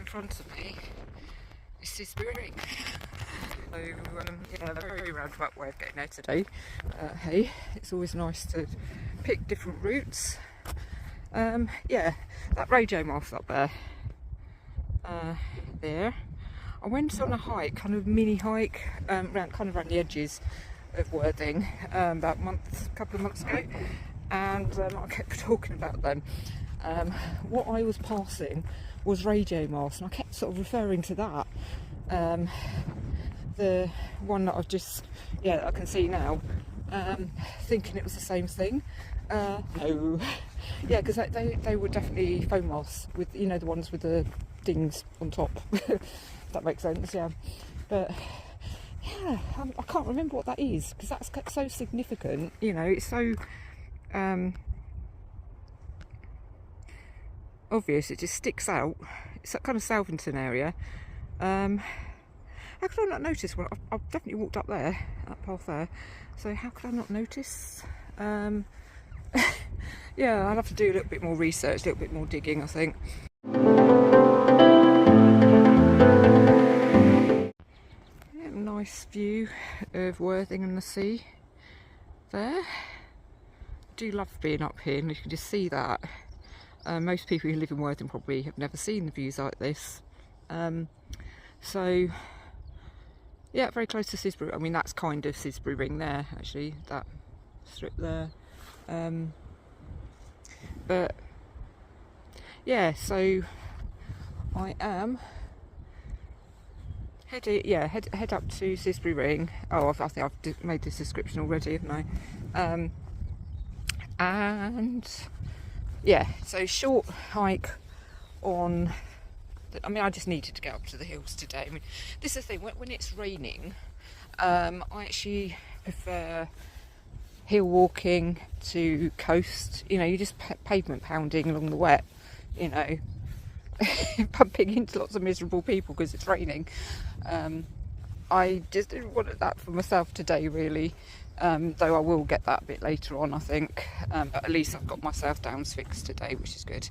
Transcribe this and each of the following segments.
front of me is Sisbury. So yeah, a very roundabout way of getting there today. Hey, it's always nice to pick different routes. Yeah, that radio mast up there. There. I went on a hike, kind of mini hike, around the edges of Worthing about a couple of months ago, and I kept talking about them. What I was passing was radio masts, and I kept sort of referring to that. The one that I've just, that I can see now, thinking it was the same thing. No, yeah, because they were definitely foam masts with, the ones with the dings on top. If that makes sense, yeah. But yeah, I can't remember what that is, because that's so significant. It's so obvious. It just sticks out. It's that kind of Salvington area. How could I not notice? Well, I've definitely walked up there, that path there. So how could I not notice? Yeah, I'll have to do a little bit more research, a little bit more digging, I think. Yeah, nice view of Worthing and the sea there. I do love being up here, and you can just see that. Most people who live in Worthing probably have never seen the views like this. So yeah, very close to Sisbury. I mean, that's kind of Sisbury Ring there, actually, that strip there. But yeah, so I am head up to Sisbury Ring. Oh, I think I've made this description already, haven't I? And yeah, so short hike on. I mean, I just needed to get up to the hills today. I mean, this is the thing, when it's raining, I actually prefer hill walking to coast. You just pavement pounding along the wet, bumping into lots of miserable people because it's raining. I just didn't want that for myself today, really, though I will get that a bit later on, I think. But at least I've got myself down fixed today, which is good.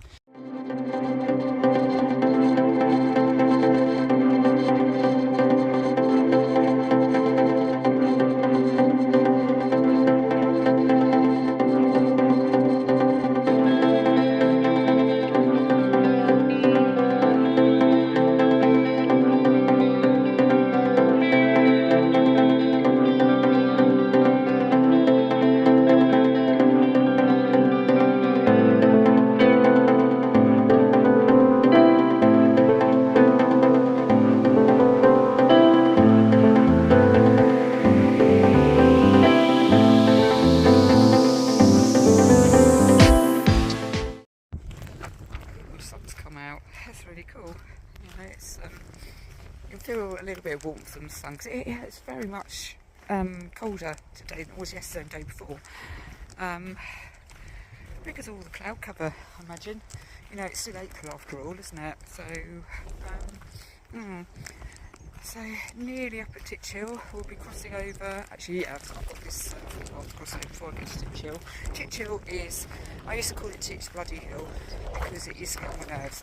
You can feel a little bit of warmth from the sun, because it's very much colder today than it was yesterday and the day before. Because of all the cloud cover, I imagine. It's still April after all, isn't it? So, so nearly up at Titch Hill. We'll be crossing over. Actually, yeah, I've got this footpath to cross over before I get to Titch Hill. Titch Hill is, I used to call it Titch Bloody Hill because it used to get on my nerves.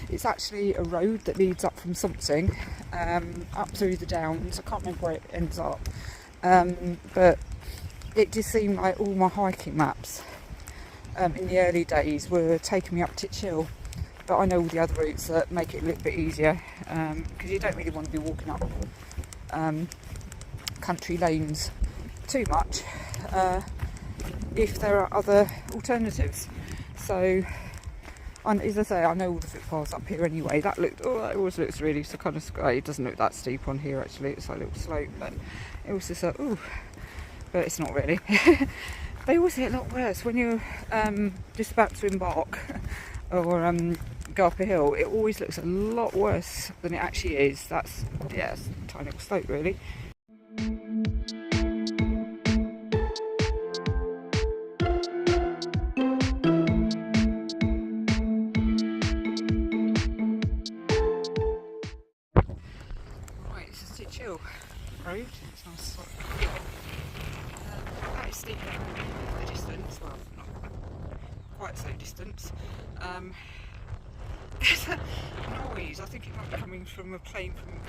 It's actually a road that leads up from something, up through the downs. I can't remember where it ends up, but it just seemed like all my hiking maps in the early days were taking me up Titch Hill. But I know all the other routes that make it a little bit easier, because you don't really want to be walking up country lanes too much if there are other alternatives. So, as I say, I know all the footpaths up here anyway. That always looks really so kind of. It doesn't look that steep on here actually. It's like a little slope, but it was just like ooh, but it's not really. They always get a lot worse when you're just about to embark or go up a hill. It always looks a lot worse than it actually is. It's a tiny little slope really. Right, this is Titch Hill Road. It's a nice sort of hill. That is steep in the distance, well, not quite so distance. there's a noise. I think it might be coming from a plane from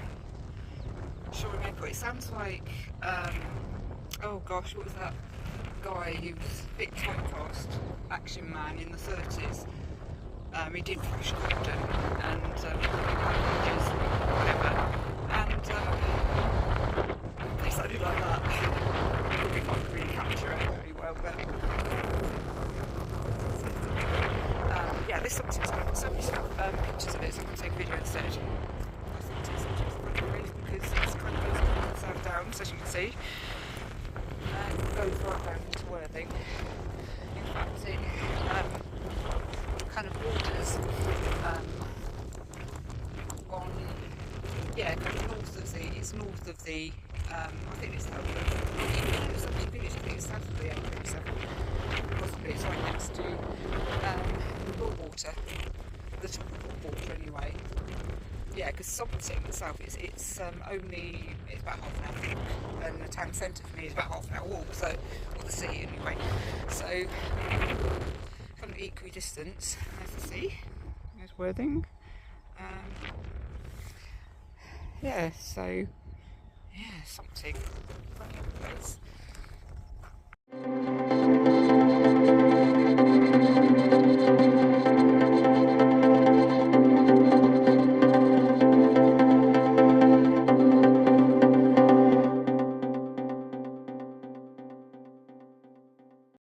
Shoreham Airport. It sounds like, oh gosh, what was that guy who was a bit typecast action man in the 30s? He did Flash Gordon and packages, whatever, and they sounded like that. Probably can't really capture it very well, but yeah, this something's got so many pictures of it, so I'm going to take a video instead. I think it's really because it's kind of goes south down, as you can see, and goes right down into Worthing. In fact, it kind of borders on, yeah, kind of north of the, it's north of the, I think it's south of, something village, I think it's south of the A27, possibly it's right next to the Broadwater, the top of the Broadwater anyway. Yeah, because Somerset itself, it's only, it's about half an hour walk, and the town centre for me is about half an hour walk, so, or the sea anyway, so kind of equidistant as the sea. There's Worthing. Yeah, so, yeah, something. Funny place.